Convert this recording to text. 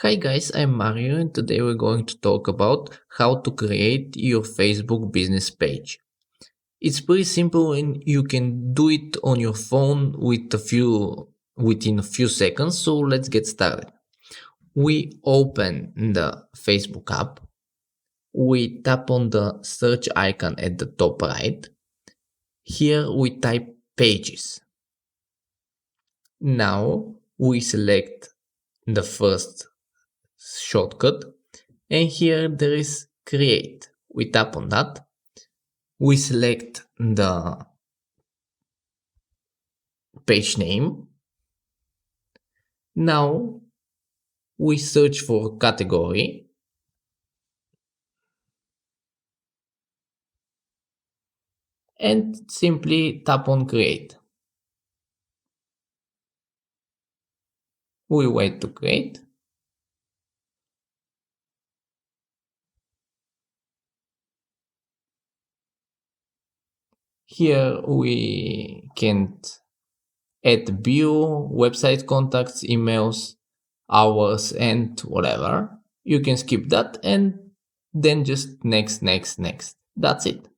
Hi guys, I'm Mario and today we're going to talk about how to create your Facebook business page. It's pretty simple and you can do it on your phone within a few seconds, so let's get started. We open the Facebook app. We tap on the search icon at the top right. Here we type pages. Now we select the first shortcut and here there is create. We tap on that. We select the page name. Now we search for category and simply tap on create. We wait to create. Here we can add view, website contacts, emails, hours, and whatever. You can skip that and then just next. That's it.